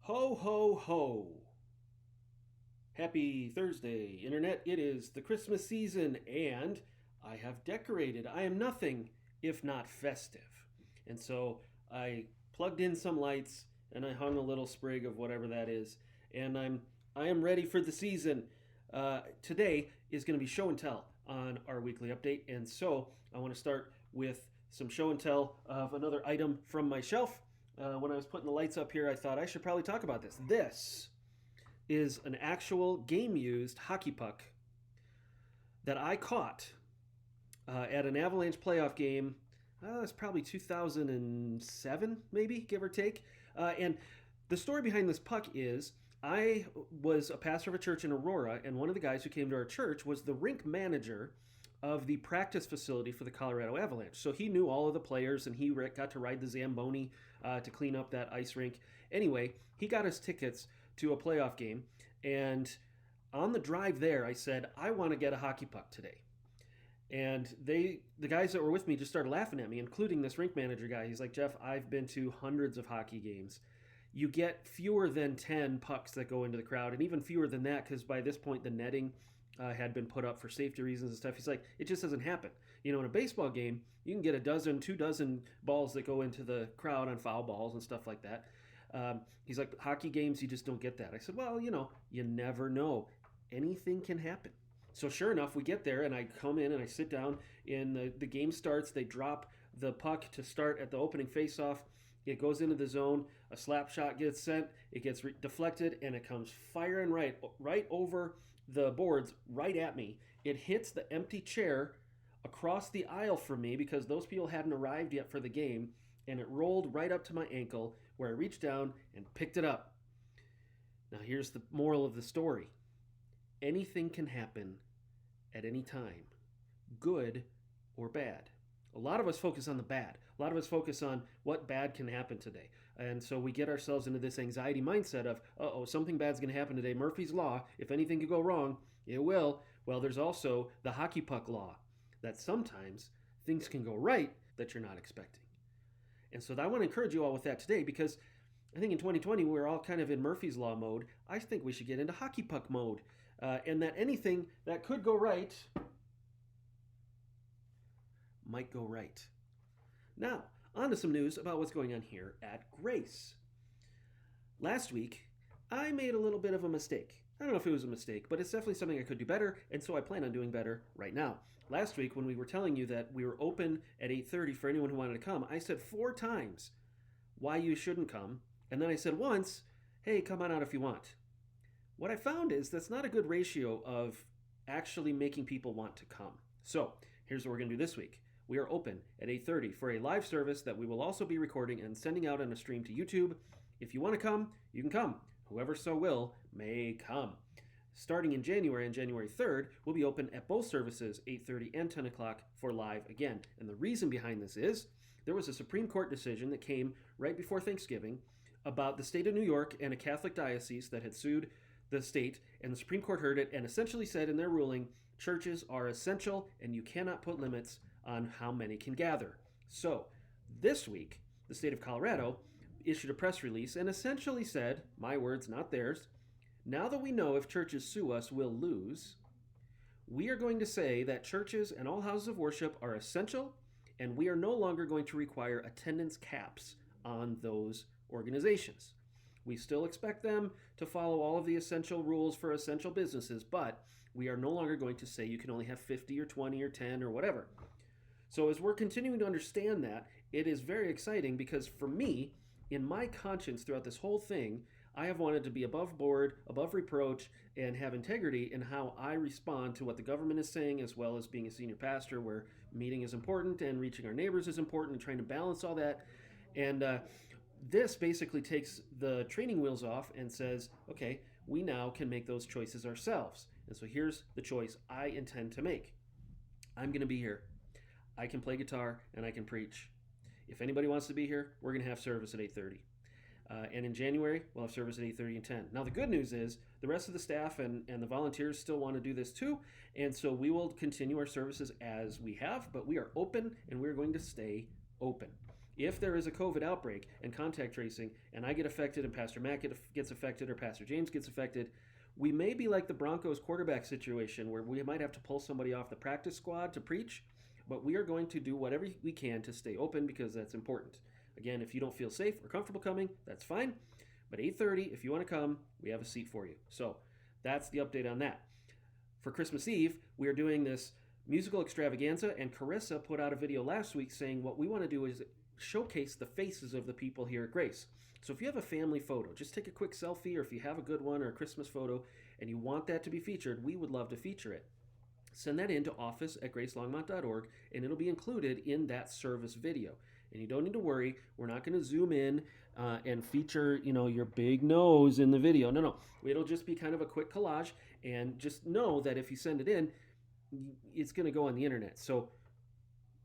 Ho, ho, ho. Happy Thursday, Internet. It is the Christmas season, and I have decorated. I am nothing if not festive. And so I plugged in some lights and I hung a little sprig of whatever that is, and I am ready for the season. Today is going to be show and tell on our weekly update, and so I want to start with some show and tell of another item from my shelf. When I was putting the lights up here, I thought I should probably talk about this. This is an actual game-used hockey puck that I caught at an Avalanche playoff game. It's probably 2007, maybe, give or take. And the story behind this puck is I was a pastor of a church in Aurora, and one of the guys who came to our church was the rink manager of the practice facility for the Colorado Avalanche. So he knew all of the players, and he got to ride the Zamboni to clean up that ice rink. Anyway, he got us tickets to a playoff game, and on the drive there, I said, I want to get a hockey puck today. And the guys that were with me just started laughing at me, including this rink manager guy. He's like, Jeff, I've been to hundreds of hockey games. You get fewer than 10 pucks that go into the crowd, and even fewer than that because by this point the netting had been put up for safety reasons and stuff. He's like, it just doesn't happen. You know, in a baseball game, you can get a dozen, 2 dozen balls that go into the crowd on foul balls and stuff like that. He's like, hockey games, you just don't get that. I said, well, you never know. Anything can happen. So sure enough, we get there, and I come in and I sit down, and the game starts. They drop the puck to start at the opening faceoff. It goes into the zone. A slap shot gets sent. It gets deflected, and it comes firing right over the boards, right at me. It hits the empty chair across the aisle from me because those people hadn't arrived yet for the game, and it rolled right up to my ankle where I reached down and picked it up. Now here's the moral of the story. Anything can happen at any time, good or bad. A lot of us focus on the bad. A lot of us focus on what bad can happen today. And so we get ourselves into this anxiety mindset of, something bad's going to happen today. Murphy's Law, if anything could go wrong, it will. Well, there's also the hockey puck law, that sometimes things can go right that you're not expecting. And so I want to encourage you all with that today because I think in 2020 we're all kind of in Murphy's Law mode. I think we should get into hockey puck mode, and that anything that could go right might go right. Now, on to some news about what's going on here at Grace. Last week, I made a little bit of a mistake. I don't know if it was a mistake, but it's definitely something I could do better, and so I plan on doing better right now. Last week, when we were telling you that we were open at 8:30 for anyone who wanted to come, I said 4 times why you shouldn't come, and then I said once, hey, come on out if you want. What I found is that's not a good ratio of actually making people want to come. So, here's what we're going to do this week. We are open at 8:30 for a live service that we will also be recording and sending out on a stream to YouTube. If you want to come, you can come. Whoever so will may come. Starting in January, on January 3rd, we'll be open at both services, 8:30 and 10 o'clock, for live again. And the reason behind this is there was a Supreme Court decision that came right before Thanksgiving about the state of New York and a Catholic diocese that had sued the state, and the Supreme Court heard it and essentially said in their ruling, churches are essential and you cannot put limits on how many can gather. So, this week, the state of Colorado issued a press release and essentially said, my words, not theirs, now that we know if churches sue us, we'll lose, we are going to say that churches and all houses of worship are essential, and we are no longer going to require attendance caps on those organizations. We still expect them to follow all of the essential rules for essential businesses, but we are no longer going to say you can only have 50 or 20 or 10 or whatever. So as we're continuing to understand that, it is very exciting because for me, in my conscience throughout this whole thing, I have wanted to be above board, above reproach, and have integrity in how I respond to what the government is saying, as well as being a senior pastor where meeting is important and reaching our neighbors is important and trying to balance all that. And this basically takes the training wheels off and says, okay, we now can make those choices ourselves. And so here's the choice I intend to make. I'm going to be here. I can play guitar and I can preach. If anybody wants to be here, we're going to have service at 8:30. And in January, we'll have service at 8:30 and 10. Now, the good news is the rest of the staff and the volunteers still want to do this too. And so we will continue our services as we have, but we are open and we're going to stay open. If there is a COVID outbreak and contact tracing, and I get affected and Pastor Matt gets affected or Pastor James gets affected, we may be like the Broncos quarterback situation where we might have to pull somebody off the practice squad to preach, but we are going to do whatever we can to stay open because that's important. Again, if you don't feel safe or comfortable coming, that's fine. But 8:30, if you want to come, we have a seat for you. So that's the update on that. For Christmas Eve, we are doing this musical extravaganza, and Carissa put out a video last week saying what we want to do is showcase the faces of the people here at Grace. So if you have a family photo, just take a quick selfie, or if you have a good one or a Christmas photo and you want that to be featured, we would love to feature it. Send that in to office@gracelongmont.org, and it'll be included in that service video. And you don't need to worry, we're not going to zoom in and feature, your big nose in the video. No. It'll just be kind of a quick collage, and just know that if you send it in, it's going to go on the internet. So,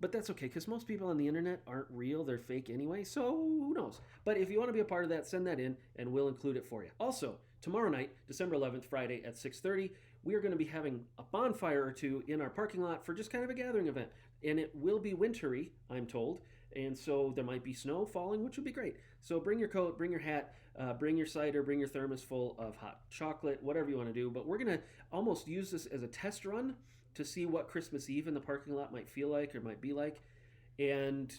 but that's okay, because most people on the internet aren't real, they're fake anyway, so who knows. But if you want to be a part of that, send that in, and we'll include it for you. Also, tomorrow night, December 11th, Friday at 6:30, we are going to be having a bonfire or two in our parking lot for just kind of a gathering event. And it will be wintry, I'm told, and so there might be snow falling, which would be great. So bring your coat, bring your hat, bring your cider, bring your thermos full of hot chocolate, whatever you want to do. But we're going to almost use this as a test run to see what Christmas Eve in the parking lot might feel like or might be like. And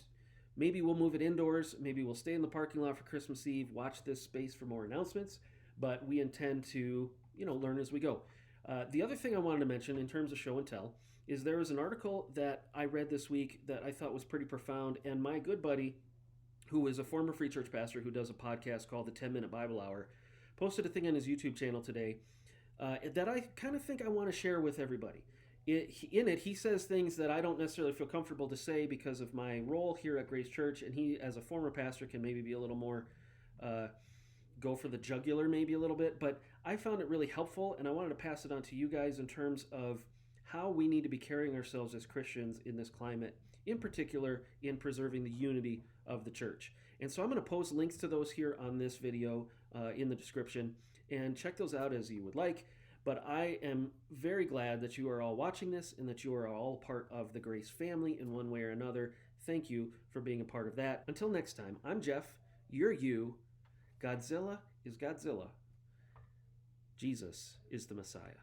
maybe we'll move it indoors. Maybe we'll stay in the parking lot for Christmas Eve, watch this space for more announcements. But we intend to, learn as we go. The other thing I wanted to mention in terms of show and tell is there was an article that I read this week that I thought was pretty profound. And my good buddy, who is a former Free Church pastor who does a podcast called the 10-Minute Bible Hour, posted a thing on his YouTube channel today that I kind of think I want to share with everybody. In it, he says things that I don't necessarily feel comfortable to say because of my role here at Grace Church, and he, as a former pastor, can maybe be a little more go for the jugular maybe a little bit, but I found it really helpful, and I wanted to pass it on to you guys in terms of how we need to be carrying ourselves as Christians in this climate, in particular in preserving the unity of the church. And so I'm going to post links to those here on this video in the description, and check those out as you would like. But I am very glad that you are all watching this and that you are all part of the Grace family in one way or another. Thank you for being a part of that. Until next time, I'm Jeff, you're you, Godzilla is Godzilla, Jesus is the Messiah.